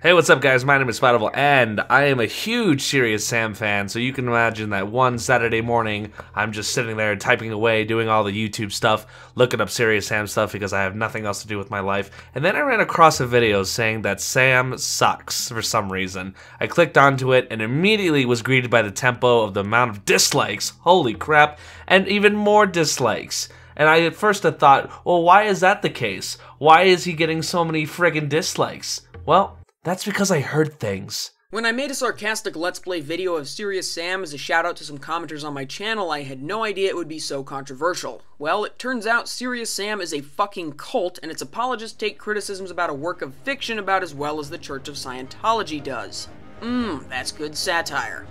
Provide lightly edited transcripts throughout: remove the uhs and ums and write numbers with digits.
Hey, what's up guys? My name is Spidevil, and I am a huge Serious Sam fan, so you can imagine that one Saturday morning, I'm just sitting there typing away, doing all the YouTube stuff, looking up Serious Sam stuff because I have nothing else to do with my life, and then I ran across a video saying that Sam sucks for some reason. I clicked onto it and immediately was greeted by the tempo of the amount of dislikes, holy crap, and even more dislikes. And I at first had thought, well, why is that the case? Why is he getting so many friggin' dislikes? Well, that's because I heard things. When I made a sarcastic Let's Play video of Serious Sam as a shout out to some commenters on my channel, I had no idea it would be so controversial. Well, it turns out Serious Sam is a fucking cult, and its apologists take criticisms about a work of fiction about as well as the Church of Scientology does. That's good satire.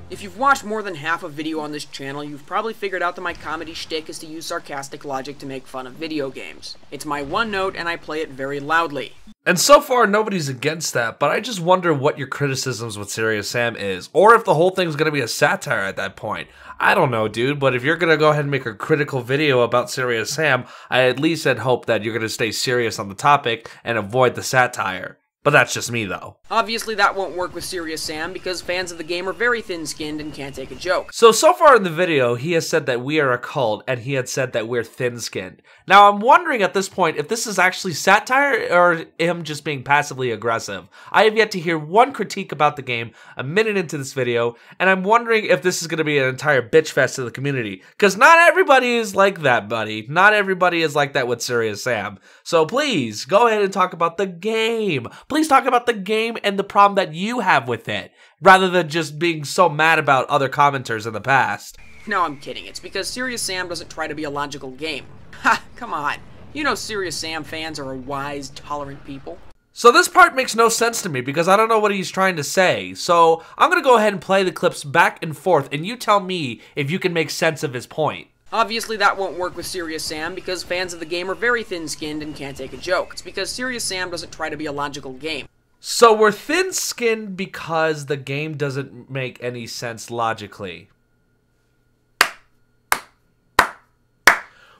If you've watched more than half a video on this channel, you've probably figured out that my comedy shtick is to use sarcastic logic to make fun of video games. It's my one note, and I play it very loudly. And so far, nobody's against that, but I just wonder what your criticisms with Serious Sam is, or if the whole thing's gonna be a satire at that point. I don't know, dude, but if you're gonna go ahead and make a critical video about Serious Sam, I at least had hope that you're gonna stay serious on the topic and avoid the satire. But that's just me, though. Obviously, that won't work with Serious Sam because fans of the game are very thin-skinned and can't take a joke. So far in the video, he has said that we are a cult, and he had said that we're thin-skinned. Now, I'm wondering at this point if this is actually satire or him just being passively aggressive. I have yet to hear one critique about the game a minute into this video, and I'm wondering if this is going to be an entire bitch fest to the community. Because not everybody is like that, buddy. Not everybody is like that with Serious Sam. So please, go ahead and talk about the game. Please talk about the game and the problem that you have with it, rather than just being so mad about other commenters in the past. No, I'm kidding. It's because Serious Sam doesn't try to be a logical game. Ha, come on. You know Serious Sam fans are a wise, tolerant people. So this part makes no sense to me because I don't know what he's trying to say. So I'm going to go ahead and play the clips back and forth, and you tell me if you can make sense of his point. Obviously, that won't work with Serious Sam because fans of the game are very thin-skinned and can't take a joke. It's because Serious Sam doesn't try to be a logical game. So we're thin-skinned because the game doesn't make any sense logically.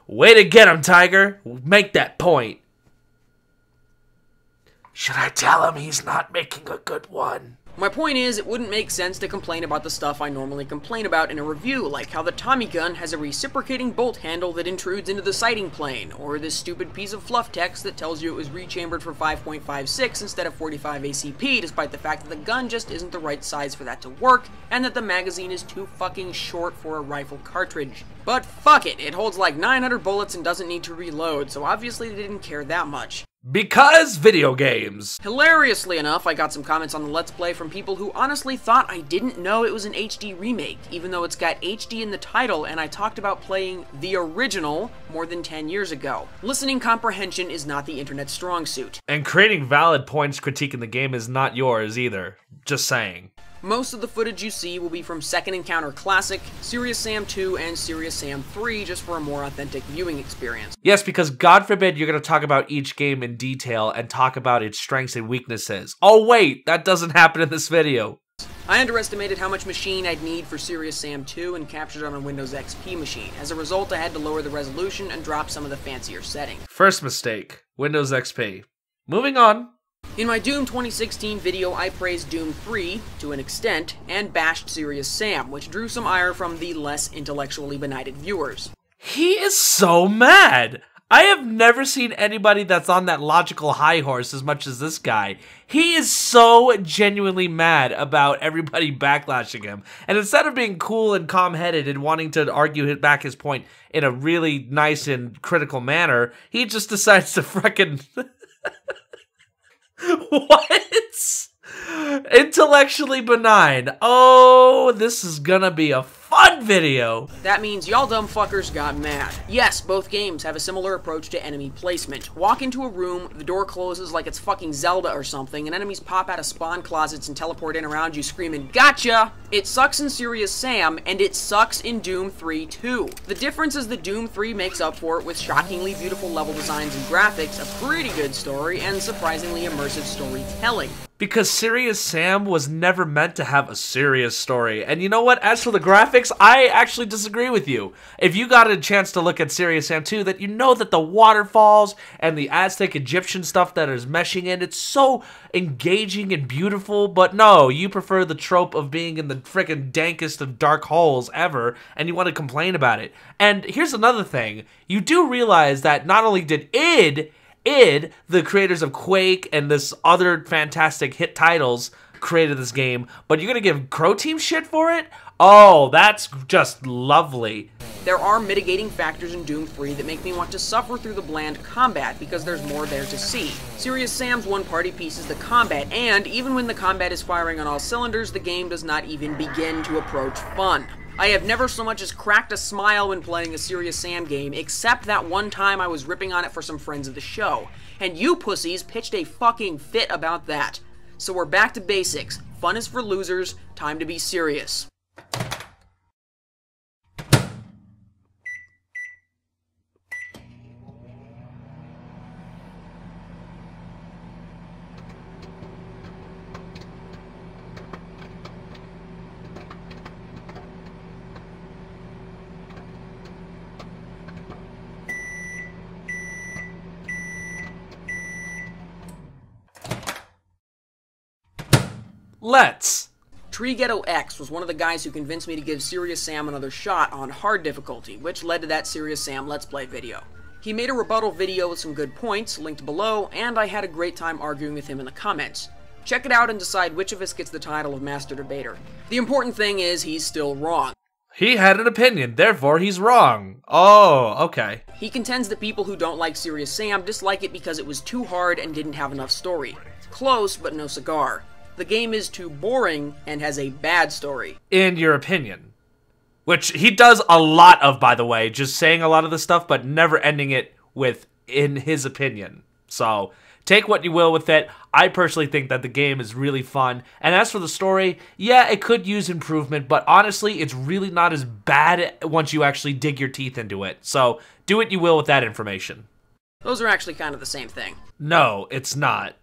Way to get him, Tiger! Make that point. Should I tell him he's not making a good one? My point is, it wouldn't make sense to complain about the stuff I normally complain about in a review, like how the Tommy gun has a reciprocating bolt handle that intrudes into the sighting plane, or this stupid piece of fluff text that tells you it was rechambered for 5.56 instead of 45 ACP, despite the fact that the gun just isn't the right size for that to work, and that the magazine is too fucking short for a rifle cartridge. But fuck it, it holds like 900 bullets and doesn't need to reload, so obviously they didn't care that much. Because video games. Hilariously enough, I got some comments on the Let's Play from people who honestly thought I didn't know it was an HD remake, even though it's got HD in the title and I talked about playing the original more than 10 years ago. Listening comprehension is not the internet's strong suit. And creating valid points critiquing the game is not yours either. Just saying. Most of the footage you see will be from Second Encounter Classic, Serious Sam 2, and Serious Sam 3, just for a more authentic viewing experience. Yes, because God forbid you're going to talk about each game in detail and talk about its strengths and weaknesses. Oh wait, that doesn't happen in this video. I underestimated how much machine I'd need for Serious Sam 2 and captured on a Windows XP machine. As a result, I had to lower the resolution and drop some of the fancier settings. First mistake, Windows XP. Moving on. In my Doom 2016 video, I praised Doom 3, to an extent, and bashed Serious Sam, which drew some ire from the less intellectually benighted viewers. He is so mad! I have never seen anybody that's on that logical high horse as much as this guy. He is so genuinely mad about everybody backlashing him. And instead of being cool and calm-headed and wanting to argue back his point in a really nice and critical manner, he just decides to frickin' what? Intellectually benign. Oh, this is gonna be a fun video. That means y'all dumb fuckers got mad. Yes, both games have a similar approach to enemy placement. Walk into a room, the door closes like it's fucking Zelda or something, and enemies pop out of spawn closets and teleport in around you screaming, "Gotcha!" It sucks in Serious Sam, and it sucks in Doom 3 too. The difference is that Doom 3 makes up for it with shockingly beautiful level designs and graphics, a pretty good story, and surprisingly immersive storytelling. Because Serious Sam was never meant to have a serious story. And you know what? As for the graphics, I actually disagree with you. If you got a chance to look at Serious Sam 2, that you know that the waterfalls and the Aztec Egyptian stuff that is meshing in, it's so engaging and beautiful. But no, you prefer the trope of being in the freaking dankest of dark holes ever, and you want to complain about it. And here's another thing. You do realize that not only did id, the creators of Quake and this other fantastic hit titles, created this game, but you're gonna give Crow Team shit for it? Oh, that's just lovely. There are mitigating factors in Doom 3 that make me want to suffer through the bland combat because there's more there to see. Serious Sam's one party piece is the combat, and even when the combat is firing on all cylinders, the game does not even begin to approach fun. I have never so much as cracked a smile when playing a Serious Sam game, except that one time I was ripping on it for some friends of the show. And you pussies pitched a fucking fit about that. So we're back to basics. Fun is for losers, time to be serious. Let's. Treeghetto X was one of the guys who convinced me to give Serious Sam another shot on hard difficulty, which led to that Serious Sam Let's Play video. He made a rebuttal video with some good points, linked below, and I had a great time arguing with him in the comments. Check it out and decide which of us gets the title of Master Debater. The important thing is he's still wrong. He had an opinion, therefore he's wrong. Oh, okay. He contends that people who don't like Serious Sam dislike it because it was too hard and didn't have enough story. Close, but no cigar. The game is too boring and has a bad story. In your opinion. Which he does a lot of, by the way, just saying a lot of the stuff, but never ending it with, in his opinion. So, take what you will with it. I personally think that the game is really fun. And as for the story, yeah, it could use improvement, but honestly, it's really not as bad once you actually dig your teeth into it. So, do what you will with that information. Those are actually kind of the same thing. No, it's not.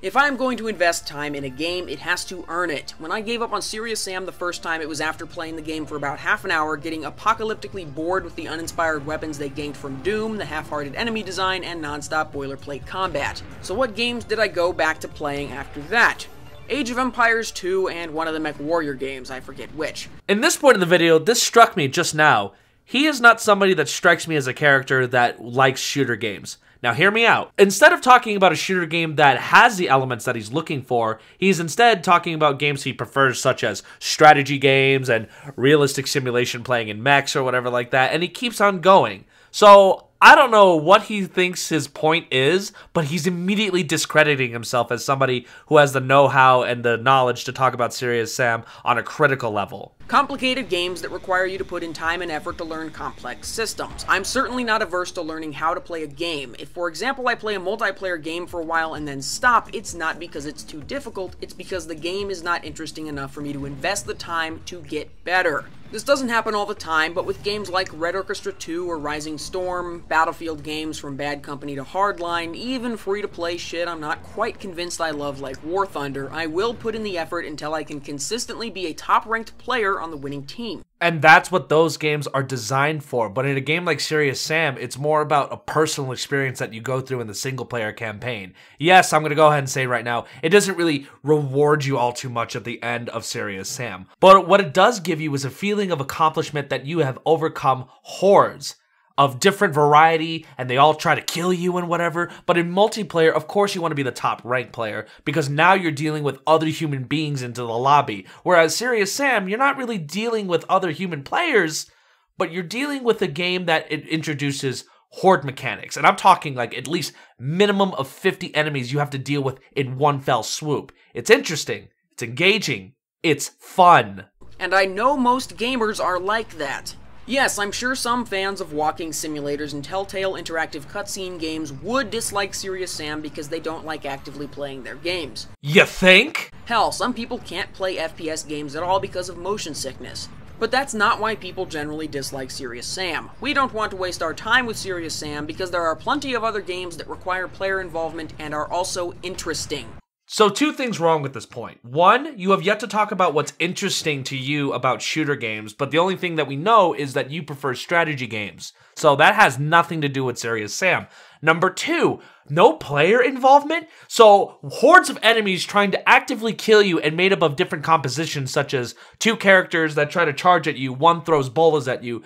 If I'm going to invest time in a game, it has to earn it. When I gave up on Serious Sam the first time, it was after playing the game for about half an hour, getting apocalyptically bored with the uninspired weapons they gained from Doom, the half-hearted enemy design, and non-stop boilerplate combat. So what games did I go back to playing after that? Age of Empires 2 and one of the MechWarrior games, I forget which. In this point of the video, this struck me just now. He is not somebody that strikes me as a character that likes shooter games. Now hear me out. Instead of talking about a shooter game that has the elements that he's looking for, he's instead talking about games he prefers, such as strategy games and realistic simulation playing in mechs or whatever like that, and he keeps on going. So I don't know what he thinks his point is, but he's immediately discrediting himself as somebody who has the know-how and the knowledge to talk about Serious Sam on a critical level. Complicated games that require you to put in time and effort to learn complex systems. I'm certainly not averse to learning how to play a game. If, for example, I play a multiplayer game for a while and then stop, it's not because it's too difficult, it's because the game is not interesting enough for me to invest the time to get better. This doesn't happen all the time, but with games like Red Orchestra 2 or Rising Storm, Battlefield games from Bad Company to Hardline, even free-to-play shit I'm not quite convinced I love like War Thunder, I will put in the effort until I can consistently be a top-ranked player on the winning team. And that's what those games are designed for. But in a game like Serious Sam, it's more about a personal experience that you go through in the single-player campaign. Yes, I'm going to go ahead and say right now, it doesn't really reward you all too much at the end of Serious Sam. But what it does give you is a feeling of accomplishment that you have overcome hordes of different variety, and they all try to kill you and whatever. But in multiplayer, of course you want to be the top ranked player, because now you're dealing with other human beings into the lobby. Whereas Serious Sam, you're not really dealing with other human players, but you're dealing with a game that it introduces horde mechanics. And I'm talking like at least minimum of 50 enemies you have to deal with in one fell swoop. It's interesting, it's engaging, it's fun. And I know most gamers are like that. Yes, I'm sure some fans of walking simulators and Telltale interactive cutscene games would dislike Serious Sam because they don't like actively playing their games. You think? Hell, some people can't play FPS games at all because of motion sickness. But that's not why people generally dislike Serious Sam. We don't want to waste our time with Serious Sam because there are plenty of other games that require player involvement and are also interesting. So 2 things wrong with this point. 1, you have yet to talk about what's interesting to you about shooter games, but the only thing that we know is that you prefer strategy games. So that has nothing to do with Serious Sam. Number 2, no player involvement? So hordes of enemies trying to actively kill you and made up of different compositions, such as 2 characters that try to charge at you, 1 throws bolas at you.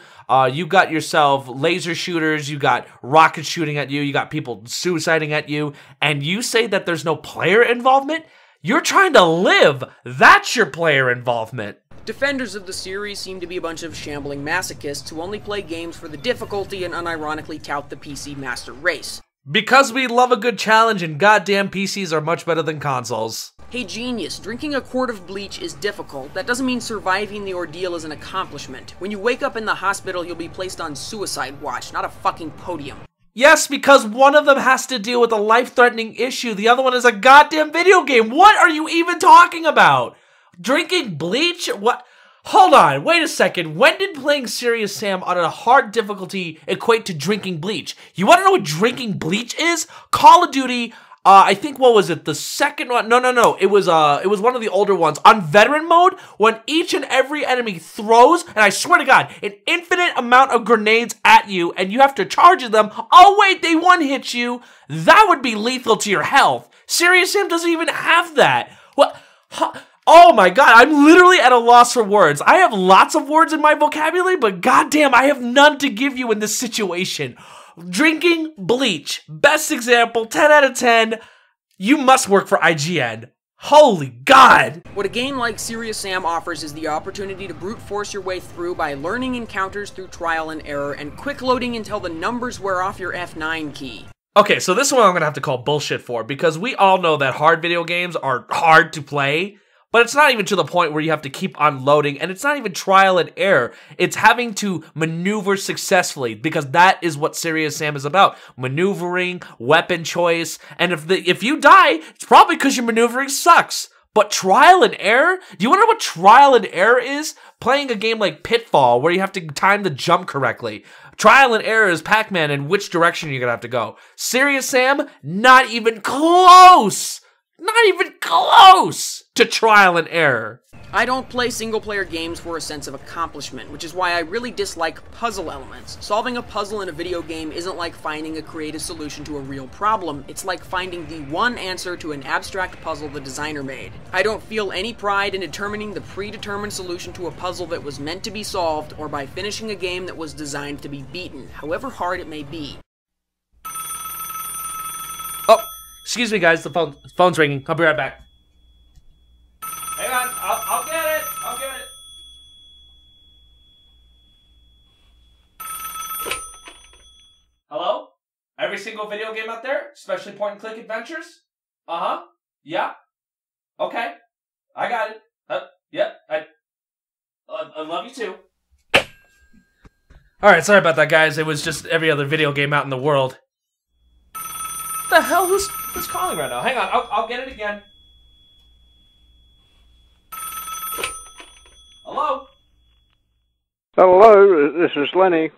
You got yourself laser shooters, you got rockets shooting at you, you got people suiciding at you, and you say that there's no player involvement? You're trying to live. That's your player involvement. Defenders of the series seem to be a bunch of shambling masochists who only play games for the difficulty and unironically tout the PC master race. Because we love a good challenge and goddamn PCs are much better than consoles. Hey genius, drinking a quart of bleach is difficult. That doesn't mean surviving the ordeal is an accomplishment. When you wake up in the hospital, you'll be placed on suicide watch, not a fucking podium. Yes, because one of them has to deal with a life-threatening issue. The other one is a goddamn video game. What are you even talking about? Drinking bleach? What? Hold on, wait a second. When did playing Serious Sam on a hard difficulty equate to drinking bleach? You want to know what drinking bleach is? Call of Duty, I think, what was it? The second one? No. It was one of the older ones. On veteran mode, when each and every enemy throws, and I swear to God, an infinite amount of grenades at you, and you have to charge them. Oh wait, they one-hit you. That would be lethal to your health. Serious Sam doesn't even have that. What? Oh my god, I'm literally at a loss for words. I have lots of words in my vocabulary, but goddamn, I have none to give you in this situation. Drinking bleach. Best example, 10 out of 10. You must work for IGN. Holy God! What a game like Serious Sam offers is the opportunity to brute force your way through by learning encounters through trial and error and quick loading until the numbers wear off your F9 key. Okay, so this one I'm gonna have to call bullshit for, because we all know that hard video games are hard to play. But it's not even to the point where you have to keep unloading, and it's not even trial and error. It's having to maneuver successfully, because that is what Serious Sam is about. Maneuvering, weapon choice, and if you die, it's probably because your maneuvering sucks. But trial and error? Do you want to know what trial and error is? Playing a game like Pitfall, where you have to time the jump correctly. Trial and error is Pac-Man and which direction you're gonna have to go. Serious Sam? Not even close! Not even close to trial and error. I don't play single-player games for a sense of accomplishment, which is why I really dislike puzzle elements. Solving a puzzle in a video game isn't like finding a creative solution to a real problem. It's like finding the one answer to an abstract puzzle the designer made. I don't feel any pride in determining the predetermined solution to a puzzle that was meant to be solved, or by finishing a game that was designed to be beaten, however hard it may be. Oh, excuse me guys, the phone's ringing. I'll be right back. Hang on, I'll get it. I'll get it. Hello? Every single video game out there? Especially point-and-click adventures? Uh-huh. Yeah. Okay. I got it. Yep. I love you too. Alright, sorry about that, guys. It was just every other video game out in the world. What the hell? Who's calling right now? Hang on, I'll get it again. Hello? Hello, this is Lenny.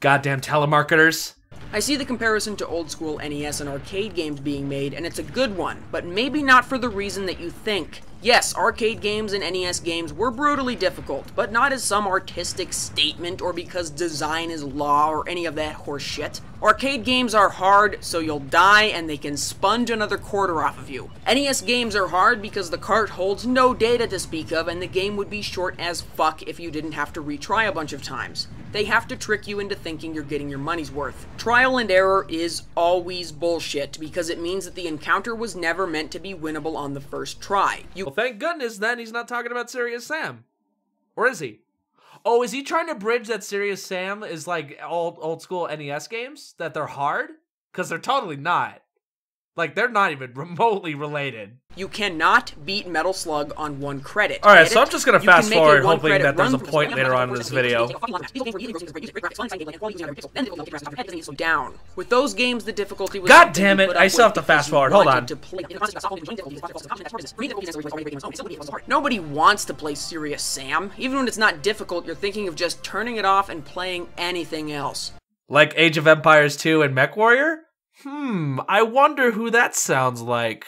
Goddamn telemarketers. I see the comparison to old-school NES and arcade games being made, and it's a good one, but maybe not for the reason that you think. Yes, arcade games and NES games were brutally difficult, but not as some artistic statement or because design is law or any of that horse shit. Arcade games are hard, so you'll die and they can sponge another quarter off of you. NES games are hard because the cart holds no data to speak of and the game would be short as fuck if you didn't have to retry a bunch of times. They have to trick you into thinking you're getting your money's worth. Trial and error is always bullshit because it means that the encounter was never meant to be winnable on the first try. Well, thank goodness then he's not talking about Serious Sam. Or is he? Oh, is he trying to bridge that Serious Sam is like old school NES games? That they're hard? Because they're totally not. Like, they're not even remotely related. You cannot beat Metal Slug on 1 credit. Alright, so I'm just gonna fast forward, hoping that there's a point later on in this video. Down. With those games, the difficulty was... God damn it, I still have to fast forward, hold on. Nobody wants to play Serious Sam. Even when it's not difficult, you're thinking of just turning it off and playing anything else. Like Age of Empires 2 and MechWarrior? I wonder who that sounds like.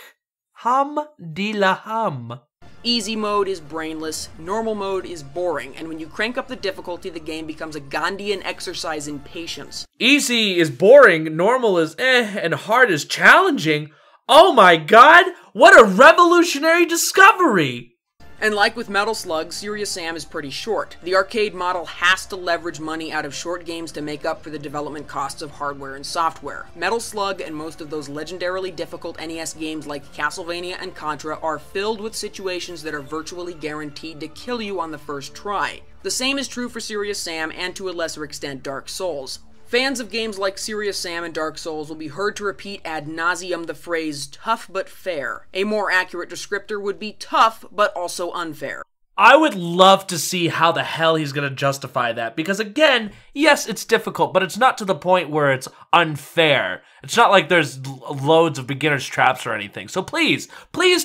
Hum de la hum. Easy mode is brainless, normal mode is boring, and when you crank up the difficulty, the game becomes a Gandhian exercise in patience. Easy is boring, normal is and hard is challenging. Oh my god, what a revolutionary discovery! And like with Metal Slug, Serious Sam is pretty short. The arcade model has to leverage money out of short games to make up for the development costs of hardware and software. Metal Slug and most of those legendarily difficult NES games like Castlevania and Contra are filled with situations that are virtually guaranteed to kill you on the first try. The same is true for Serious Sam and to a lesser extent Dark Souls. Fans of games like Serious Sam and Dark Souls will be heard to repeat ad nauseum the phrase tough but fair. A more accurate descriptor would be tough but also unfair. I would love to see how the hell he's going to justify that, because again, yes, it's difficult, but it's not to the point where it's unfair. It's not like there's loads of beginner's traps or anything. So please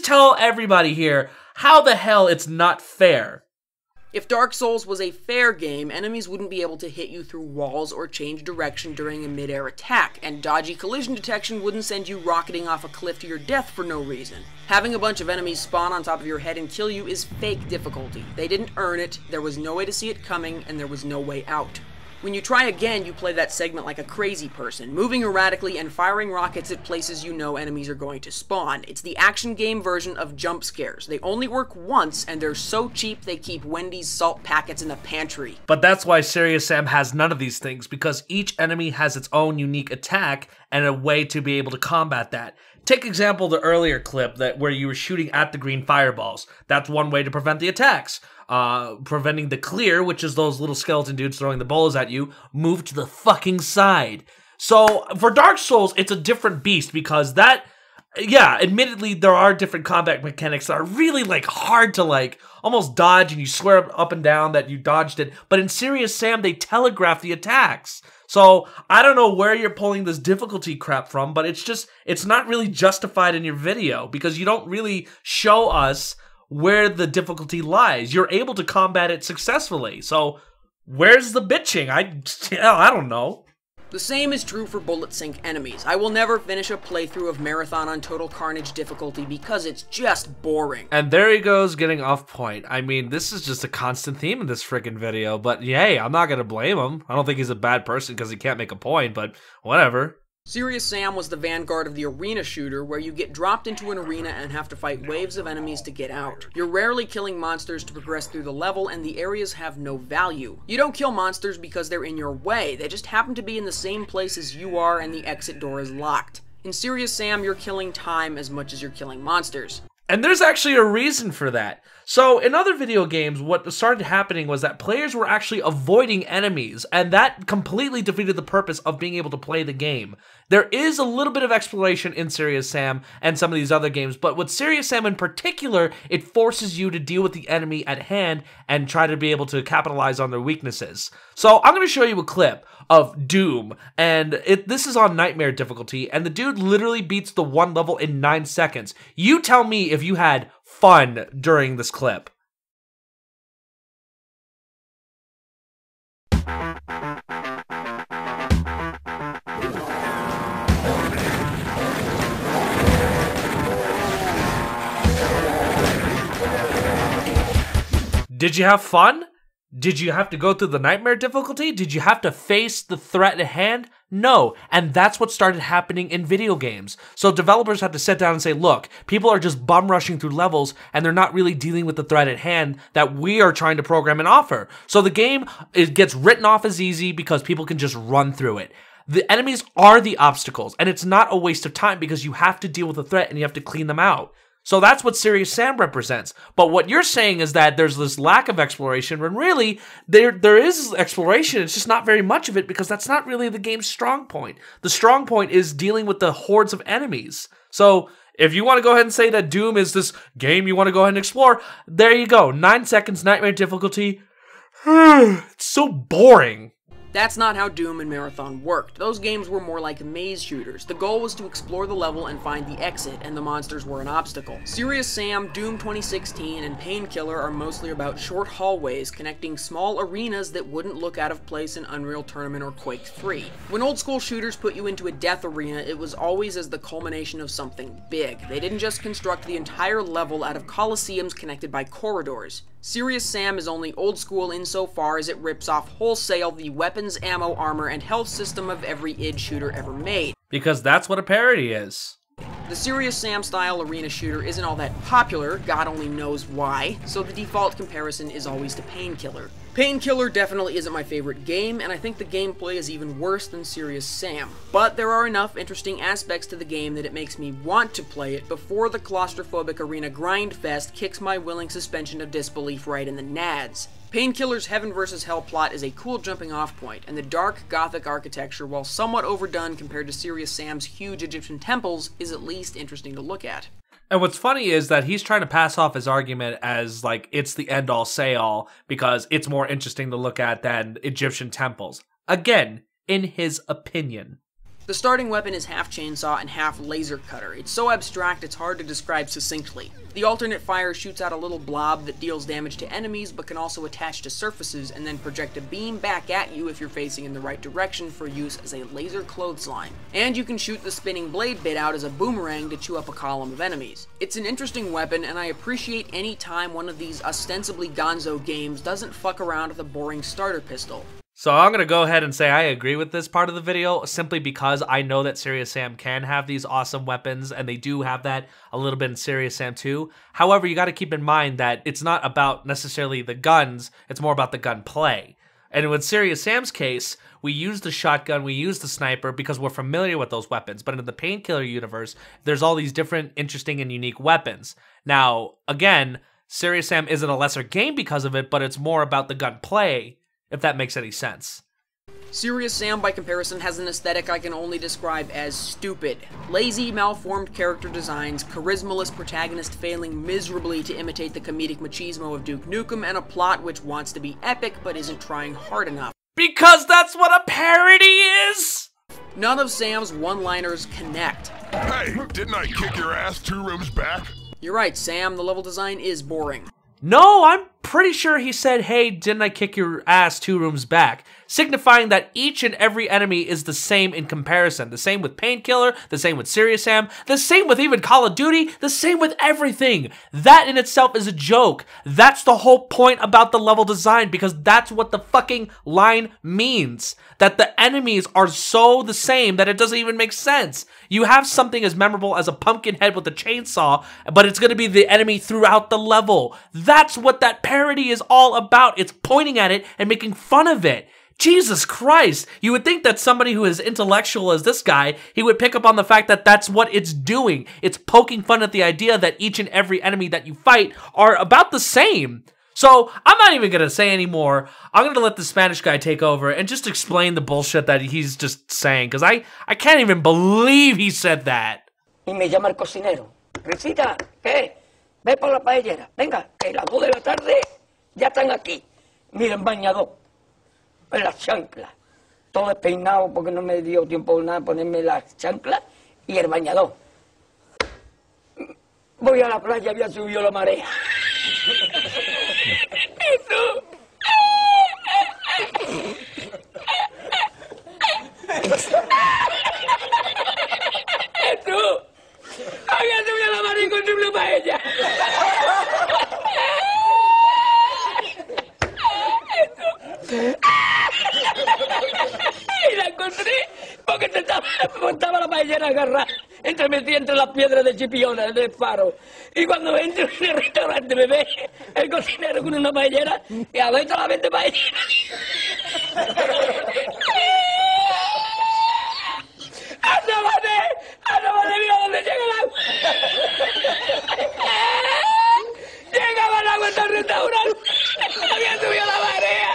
tell everybody here how the hell it's not fair. If Dark Souls was a fair game, enemies wouldn't be able to hit you through walls or change direction during a mid-air attack, and dodgy collision detection wouldn't send you rocketing off a cliff to your death for no reason. Having a bunch of enemies spawn on top of your head and kill you is fake difficulty. They didn't earn it, there was no way to see it coming, and there was no way out. When you try again, you play that segment like a crazy person, moving erratically and firing rockets at places you know enemies are going to spawn. It's the action game version of jump scares. They only work once, and they're so cheap they keep Wendy's salt packets in the pantry. But that's why Serious Sam has none of these things, because each enemy has its own unique attack and a way to be able to combat that. Take example the earlier clip where you were shooting at the green fireballs. That's one way to prevent the attacks. Preventing the clear, which is those little skeleton dudes throwing the bolas at you, move to the fucking side. So for Dark Souls, it's a different beast because admittedly there are different combat mechanics that are really hard to almost dodge, and you swear up and down that you dodged it. But in Serious Sam, they telegraph the attacks. So I don't know where you're pulling this difficulty crap from, but it's not really justified in your video because you don't really show us where the difficulty lies. You're able to combat it successfully. So where's the bitching? I don't know. The same is true for bullet sync enemies. I will never finish a playthrough of Marathon on Total Carnage difficulty because it's just boring. And there he goes getting off point. I mean, this is just a constant theme in this freaking video, but yay, I'm not gonna blame him. I don't think he's a bad person because he can't make a point, but whatever. Serious Sam was the vanguard of the arena shooter, where you get dropped into an arena and have to fight waves of enemies to get out. You're rarely killing monsters to progress through the level, and the areas have no value. You don't kill monsters because they're in your way, they just happen to be in the same place as you are and the exit door is locked. In Serious Sam, you're killing time as much as you're killing monsters. And there's actually a reason for that. So in other video games, what started happening was that players were actually avoiding enemies, and that completely defeated the purpose of being able to play the game. There is a little bit of exploration in Serious Sam and some of these other games, but with Serious Sam in particular, it forces you to deal with the enemy at hand and try to be able to capitalize on their weaknesses. So I'm going to show you a clip of Doom, and this is on Nightmare difficulty, and the dude literally beats the one level in 9 seconds. You tell me if you had fun during this clip. Did you have fun? Did you have to go through the Nightmare difficulty? Did you have to face the threat at hand? No, and that's what started happening in video games. So developers had to sit down and say, look, people are just bum rushing through levels and they're not really dealing with the threat at hand that we are trying to program and offer. So the game, it gets written off as easy because people can just run through it. The enemies are the obstacles, and it's not a waste of time because you have to deal with the threat and you have to clean them out. So that's what Serious Sam represents. But what you're saying is that there's this lack of exploration when really there is exploration. It's just not very much of it because that's not really the game's strong point. The strong point is dealing with the hordes of enemies. So if you want to go ahead and say that Doom is this game you want to go ahead and explore, there you go. 9 seconds, Nightmare difficulty. It's so boring. That's not how Doom and Marathon worked. Those games were more like maze shooters. The goal was to explore the level and find the exit, and the monsters were an obstacle. Serious Sam, Doom 2016, and Painkiller are mostly about short hallways connecting small arenas that wouldn't look out of place in Unreal Tournament or Quake 3. When old school shooters put you into a death arena, it was always as the culmination of something big. They didn't just construct the entire level out of coliseums connected by corridors. Serious Sam is only old school insofar as it rips off wholesale the weapons, ammo, armor, and health system of every id shooter ever made. Because that's what a parody is. The Serious Sam style arena shooter isn't all that popular, God only knows why, so the default comparison is always to Painkiller. Painkiller definitely isn't my favorite game, and I think the gameplay is even worse than Serious Sam. But there are enough interesting aspects to the game that it makes me want to play it before the claustrophobic arena grindfest kicks my willing suspension of disbelief right in the nads. Painkiller's Heaven vs. Hell plot is a cool jumping off point, and the dark, gothic architecture, while somewhat overdone compared to Serious Sam's huge Egyptian temples, is at least interesting to look at. And what's funny is that he's trying to pass off his argument as, like, it's the end-all, say-all, because it's more interesting to look at than Egyptian temples. Again, in his opinion. The starting weapon is half chainsaw and half laser cutter. It's so abstract it's hard to describe succinctly. The alternate fire shoots out a little blob that deals damage to enemies but can also attach to surfaces and then project a beam back at you if you're facing in the right direction for use as a laser clothesline. And you can shoot the spinning blade bit out as a boomerang to chew up a column of enemies. It's an interesting weapon, and I appreciate any time one of these ostensibly gonzo games doesn't fuck around with a boring starter pistol. So I'm going to go ahead and say I agree with this part of the video simply because I know that Serious Sam can have these awesome weapons, and they do have that a little bit in Serious Sam 2. However, you got to keep in mind that it's not about necessarily the guns, it's more about the gunplay. And with Serious Sam's case, we use the shotgun, we use the sniper because we're familiar with those weapons. But in the Painkiller universe, there's all these different, interesting, and unique weapons. Now, again, Serious Sam isn't a lesser game because of it, but it's more about the gunplay, if that makes any sense. Serious Sam, by comparison, has an aesthetic I can only describe as stupid. Lazy, malformed character designs, charismaless protagonist failing miserably to imitate the comedic machismo of Duke Nukem, and a plot which wants to be epic but isn't trying hard enough. Because that's what a parody is! None of Sam's one-liners connect. Hey, didn't I kick your ass 2 rooms back? You're right, Sam, the level design is boring. No, I'm pretty sure he said, hey, didn't I kick your ass 2 rooms back? Signifying that each and every enemy is the same in comparison. The same with Painkiller, the same with Serious Sam, the same with even Call of Duty, the same with everything. That in itself is a joke. That's the whole point about the level design, because that's what the fucking line means. That the enemies are so the same that it doesn't even make sense. You have something as memorable as a pumpkin head with a chainsaw, but it's going to be the enemy throughout the level. That's what that parody is all about. It's pointing at it and making fun of it. Jesus Christ, you would think that somebody who is intellectual as this guy, he would pick up on the fact that that's what it's doing. It's poking fun at the idea that each and every enemy that you fight are about the same. So, I'm not even going to say anymore. I'm going to let the Spanish guy take over and just explain the bullshit that he's just saying, because I can't even believe he said that. Y me llama el cocinero. Risita, ¿qué? Ve por la paellera. Venga, que las 2 de la tarde ya están aquí. Mira el bañador. Las chanclas. Todo despeinado porque no me dio tiempo nada ponerme las chanclas y el bañador. Voy a la playa, había subido la marea. Eso. Eso. Había subido la marea y encontré una paella. Y la encontré porque estaba la paellera agarrada metida entre las piedras de Chipiona, del faro. Y cuando entro en el restaurante me ve el cocinero con una paellera y a ver solamente paellera. ¡Asómate! ¡Mira dónde llega el agua! Llegaba el agua hasta el restaurante. Había subido la marea.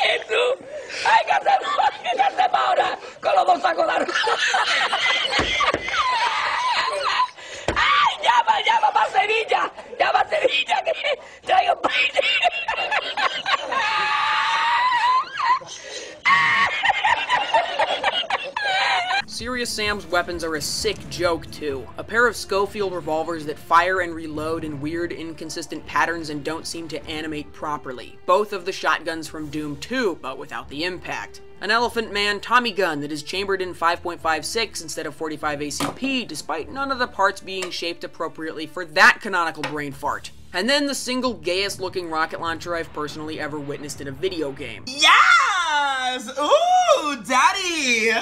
¿Y tú? ¡Hay que hacer ahora! Con los 2 sacos de arroz. ¡Ay, llama para Sevilla! ¡Llama a Sevilla! Traigan peine. Serious Sam's weapons are a sick joke, too. A pair of Schofield revolvers that fire and reload in weird, inconsistent patterns and don't seem to animate properly. Both of the shotguns from Doom 2, but without the impact. An Elephant Man Tommy gun that is chambered in 5.56 instead of 45 ACP, despite none of the parts being shaped appropriately for that canonical brain fart. And then the single gayest looking rocket launcher I've personally ever witnessed in a video game. Yes! Ooh, daddy!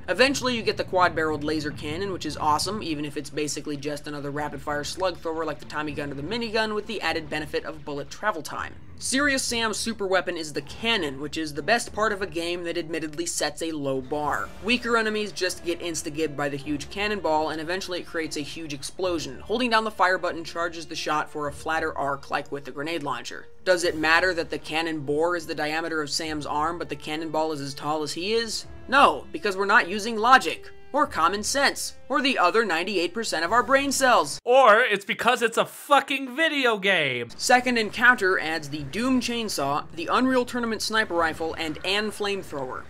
Eventually, you get the quad-barreled laser cannon, which is awesome, even if it's basically just another rapid-fire slug thrower like the Tommy gun or the minigun, with the added benefit of bullet travel time. Serious Sam's super weapon is the cannon, which is the best part of a game that admittedly sets a low bar. Weaker enemies just get insta-gibbed by the huge cannonball, and eventually it creates a huge explosion. Holding down the fire button charges the shot for a flatter arc, like with the grenade launcher. Does it matter that the cannon bore is the diameter of Sam's arm, but the cannonball is as tall as he is? No, because we're not using logic, or common sense, or the other 98% of our brain cells. Or it's because it's a fucking video game. Second Encounter adds the Doom Chainsaw, the Unreal Tournament Sniper Rifle, and Ann Flamethrower.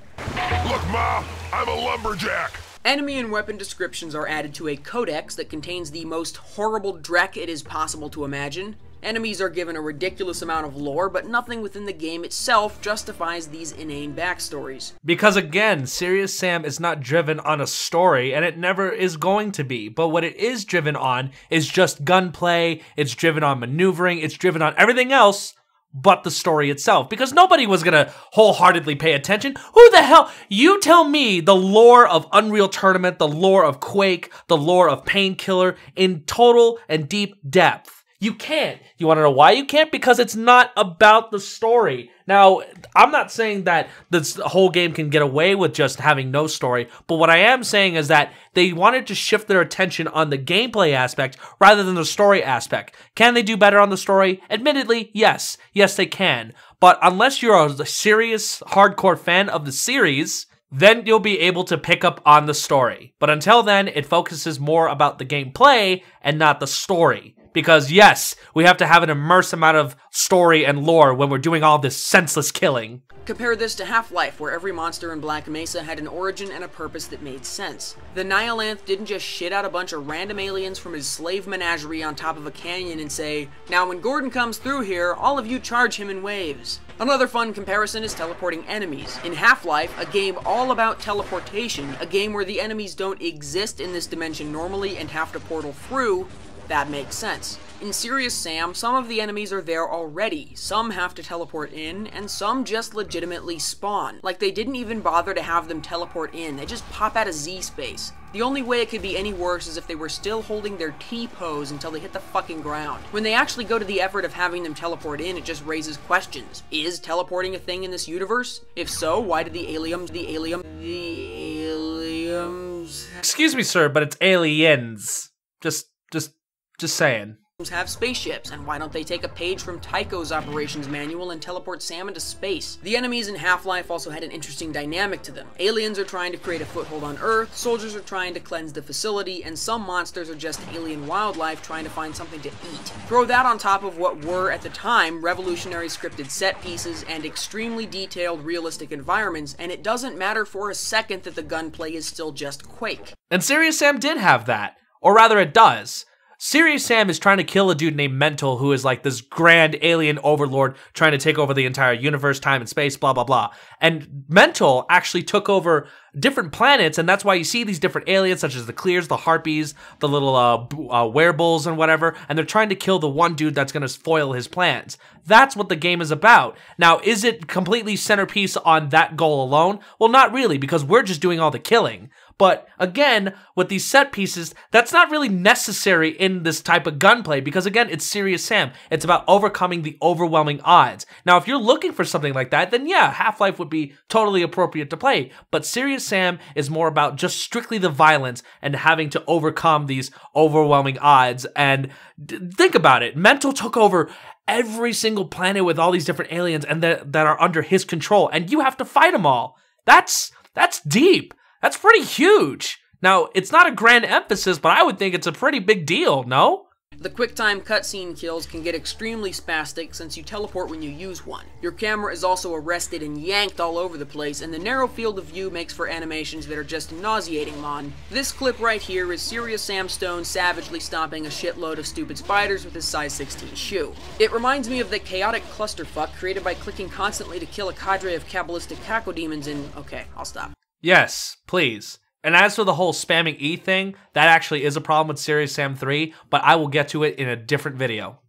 Look, Ma, I'm a lumberjack. Enemy and weapon descriptions are added to a codex that contains the most horrible dreck it is possible to imagine. Enemies are given a ridiculous amount of lore, but nothing within the game itself justifies these inane backstories. Because again, Serious Sam is not driven on a story, and it never is going to be. But what it is driven on is just gunplay, it's driven on maneuvering, it's driven on everything else but the story itself. Because nobody was gonna wholeheartedly pay attention. Who the hell? You tell me the lore of Unreal Tournament, the lore of Quake, the lore of Painkiller in total and deep depth. You can't. You want to know why you can't? Because it's not about the story. Now, I'm not saying that this whole game can get away with just having no story, but what I am saying is that they wanted to shift their attention on the gameplay aspect rather than the story aspect. Can they do better on the story? Admittedly, yes. Yes, they can. But unless you're a serious, hardcore fan of the series, then you'll be able to pick up on the story. But until then, it focuses more about the gameplay and not the story. Because yes, we have to have an immense amount of story and lore when we're doing all this senseless killing. Compare this to Half-Life, where every monster in Black Mesa had an origin and a purpose that made sense. The Nihilanth didn't just shit out a bunch of random aliens from his slave menagerie on top of a canyon and say, "Now when Gordon comes through here, all of you charge him in waves." Another fun comparison is teleporting enemies. In Half-Life, a game all about teleportation, a game where the enemies don't exist in this dimension normally and have to portal through, that makes sense. In Serious Sam, some of the enemies are there already, some have to teleport in, and some just legitimately spawn. Like, they didn't even bother to have them teleport in, they just pop out of Z-space. The only way it could be any worse is if they were still holding their T-pose until they hit the fucking ground. When they actually go to the effort of having them teleport in, it just raises questions. Is teleporting a thing in this universe? If so, why did the aliens... Excuse me, sir, but it's aliens. Just saying. Have spaceships, and why don't they take a page from Tycho's operations manual and teleport Sam into space? The enemies in Half-Life also had an interesting dynamic to them. Aliens are trying to create a foothold on Earth, soldiers are trying to cleanse the facility, and some monsters are just alien wildlife trying to find something to eat. Throw that on top of what were, at the time, revolutionary scripted set pieces and extremely detailed realistic environments, and it doesn't matter for a second that the gunplay is still just Quake. And Serious Sam did have that. Or rather, it does. Serious Sam is trying to kill a dude named Mental, who is like this grand alien overlord trying to take over the entire universe, time and space, blah, blah, blah. And Mental actually took over different planets, and that's why you see these different aliens, such as the Clears, the Harpies, the little werebulls and whatever, and they're trying to kill the one dude that's going to foil his plans. That's what the game is about. Now, is it completely centerpiece on that goal alone? Well, not really, because we're just doing all the killing. But again, with these set pieces, that's not really necessary in this type of gunplay because again, it's Serious Sam. It's about overcoming the overwhelming odds. Now, if you're looking for something like that, then yeah, Half-Life would be totally appropriate to play. But Serious Sam is more about just strictly the violence and having to overcome these overwhelming odds. And think about it. Mental took over every single planet with all these different aliens and that are under his control, and you have to fight them all. That's deep. That's pretty huge. Now, it's not a grand emphasis, but I would think it's a pretty big deal, no? The QuickTime cutscene kills can get extremely spastic since you teleport when you use one. Your camera is also arrested and yanked all over the place, and the narrow field of view makes for animations that are just nauseating, mon. This clip right here is Serious Sam Stone savagely stomping a shitload of stupid spiders with his size 16 shoe. It reminds me of the chaotic clusterfuck created by clicking constantly to kill a cadre of Kabbalistic cacodemons in... Okay, I'll stop. Yes, please. And as for the whole spamming E thing, that actually is a problem with Serious Sam 3, but I will get to it in a different video.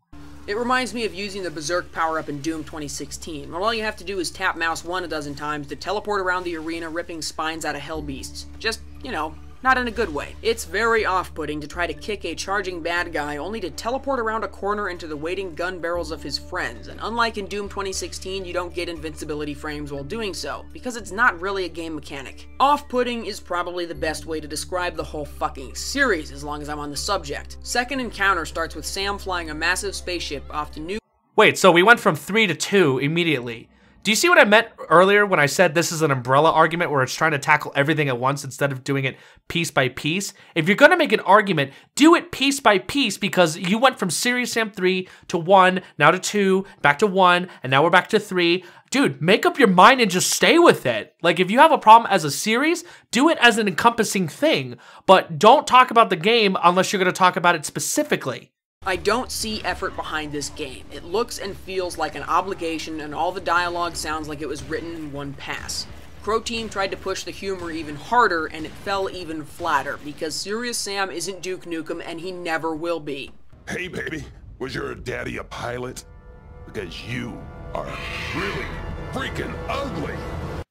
It reminds me of using the Berserk power-up in Doom 2016, where all you have to do is tap mouse 1 a dozen times to teleport around the arena ripping spines out of hell beasts. Just, you know, not in a good way. It's very off-putting to try to kick a charging bad guy only to teleport around a corner into the waiting gun barrels of his friends, and unlike in Doom 2016, you don't get invincibility frames while doing so, because it's not really a game mechanic. Off-putting is probably the best way to describe the whole fucking series, as long as I'm on the subject. Second encounter starts with Sam flying a massive spaceship off to New... Wait, so we went from 3 to 2 immediately. Do you see what I meant earlier when I said this is an umbrella argument where it's trying to tackle everything at once instead of doing it piece by piece? If you're going to make an argument, do it piece by piece, because you went from Serious Sam 3 to 1, now to 2, back to 1, and now we're back to 3. Dude, make up your mind and just stay with it. Like, if you have a problem as a series, do it as an encompassing thing, but don't talk about the game unless you're going to talk about it specifically. I don't see effort behind this game. It looks and feels like an obligation, and all the dialogue sounds like it was written in one pass. Crow Team tried to push the humor even harder, and it fell even flatter, because Serious Sam isn't Duke Nukem, and he never will be. Hey, baby, was your daddy a pilot? Because you are really freaking ugly.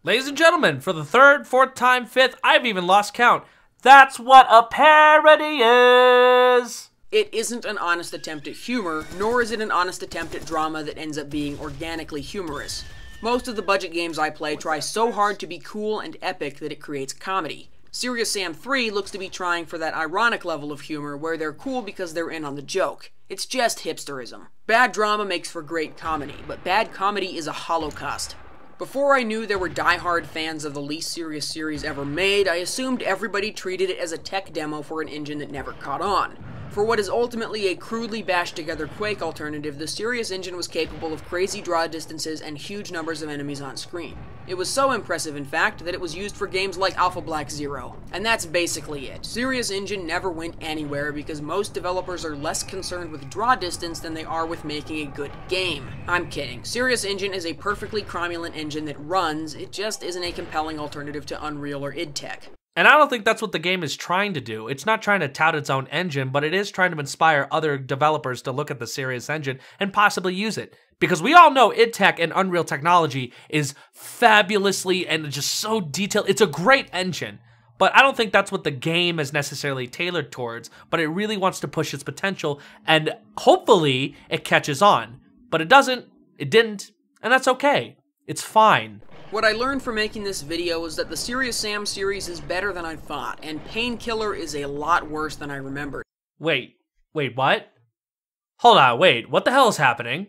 Ladies and gentlemen, for the third, fourth time, fifth, I've even lost count. That's what a parody is! It isn't an honest attempt at humor, nor is it an honest attempt at drama that ends up being organically humorous. Most of the budget games I play try so hard to be cool and epic that it creates comedy. Serious Sam 3 looks to be trying for that ironic level of humor where they're cool because they're in on the joke. It's just hipsterism. Bad drama makes for great comedy, but bad comedy is a holocaust. Before I knew there were die-hard fans of the least serious series ever made, I assumed everybody treated it as a tech demo for an engine that never caught on. For what is ultimately a crudely bashed-together Quake alternative, the Serious engine was capable of crazy draw distances and huge numbers of enemies on screen. It was so impressive, in fact, that it was used for games like Alpha Black Zero. And that's basically it. Serious engine never went anywhere because most developers are less concerned with draw distance than they are with making a good game. I'm kidding. Serious engine is a perfectly cromulent engine that runs, it just isn't a compelling alternative to Unreal or id Tech. And I don't think that's what the game is trying to do. It's not trying to tout its own engine, but it is trying to inspire other developers to look at the Serious engine and possibly use it. Because we all know id Tech and Unreal technology is fabulously and just so detailed. It's a great engine. But I don't think that's what the game is necessarily tailored towards, but it really wants to push its potential, and hopefully it catches on. But it doesn't, it didn't, and that's okay. It's fine. What I learned from making this video is that the Serious Sam series is better than I thought, and Painkiller is a lot worse than I remembered. Wait, what? Hold on, wait, what the hell is happening?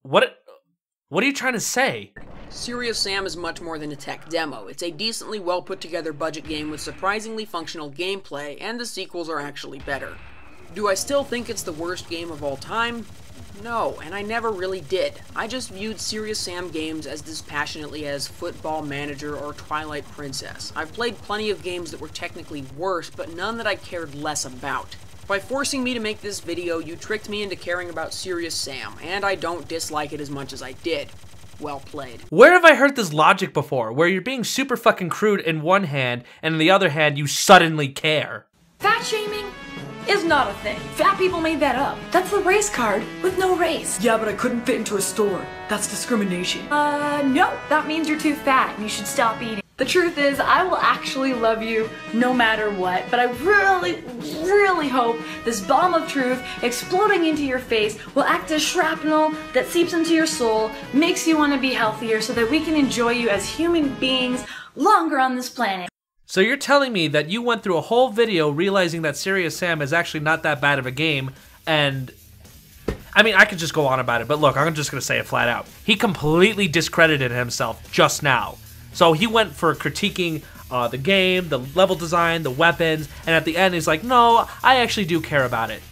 What are you trying to say? Serious Sam is much more than a tech demo. It's a decently well put together budget game with surprisingly functional gameplay, and the sequels are actually better. Do I still think it's the worst game of all time? No, and I never really did. I just viewed Serious Sam games as dispassionately as Football Manager or Twilight Princess. I've played plenty of games that were technically worse, but none that I cared less about. By forcing me to make this video, you tricked me into caring about Serious Sam, and I don't dislike it as much as I did. Well played. Where have I heard this logic before, where you're being super fucking crude in one hand, and in the other hand you suddenly care? Fat shaming is not a thing. Fat people made that up. That's the race card with no race. Yeah, but I couldn't fit into a store. That's discrimination. No. That means you're too fat and you should stop eating. The truth is, I will actually love you no matter what, but I really, really hope this bomb of truth exploding into your face will act as shrapnel that seeps into your soul, makes you want to be healthier so that we can enjoy you as human beings longer on this planet. So you're telling me that you went through a whole video realizing that Serious Sam is actually not that bad of a game, and I mean, I could just go on about it, but look, I'm just going to say it flat out. He completely discredited himself just now. So he went for critiquing the game, the level design, the weapons, and at the end he's like, no, I actually do care about it.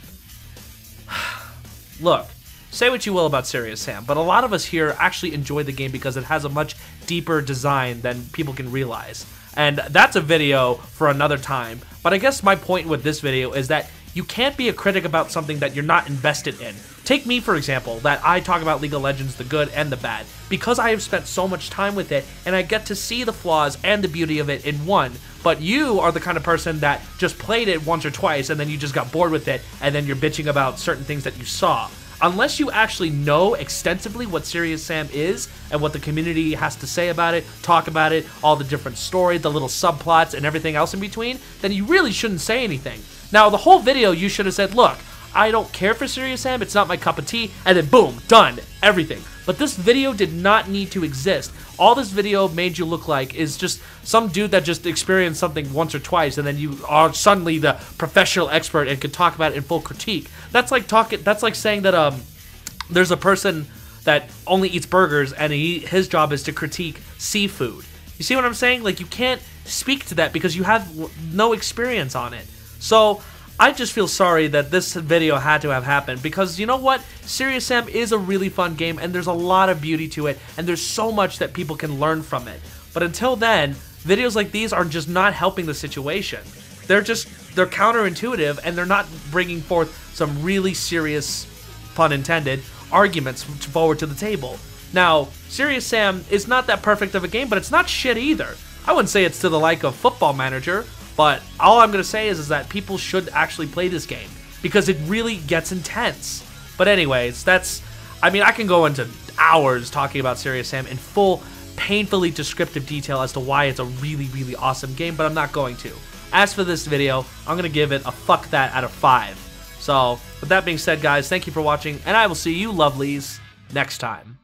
look, say what you will about Serious Sam, but a lot of us here actually enjoy the game because it has a much deeper design than people can realize. And that's a video for another time. But I guess my point with this video is that you can't be a critic about something that you're not invested in. Take me, for example, that I talk about League of Legends, the good and the bad, because I have spent so much time with it, and I get to see the flaws and the beauty of it in one. But you are the kind of person that just played it once or twice, and then you just got bored with it, and then you're bitching about certain things that you saw. Unless you actually know extensively what Serious Sam is, and what the community has to say about it, talk about it, all the different stories, the little subplots, and everything else in between, then you really shouldn't say anything. Now, the whole video, you should have said, look, I don't care for Serious Sam, it's not my cup of tea, and then boom, done, everything. But this video did not need to exist. All this video made you look like is just some dude that just experienced something once or twice, and then you are suddenly the professional expert and could talk about it in full critique. That's like saying that there's a person that only eats burgers and his job is to critique seafood. You see what I'm saying? Like, you can't speak to that because you have no experience on it. So I just feel sorry that this video had to have happened, because you know what? Serious Sam is a really fun game, and there's a lot of beauty to it, and there's so much that people can learn from it. But until then, videos like these are just not helping the situation. They're counterintuitive, and they're not bringing forth some really serious, pun intended, arguments forward to the table. Now, Serious Sam is not that perfect of a game, but it's not shit either. I wouldn't say it's to the like of Football Manager, but all I'm going to say is that people should actually play this game, because it really gets intense. But anyways, I mean, I can go into hours talking about Serious Sam in full, painfully descriptive detail as to why it's a really, really awesome game, but I'm not going to. As for this video, I'm going to give it a fuck that out of 5. So, with that being said, guys, thank you for watching, and I will see you lovelies next time.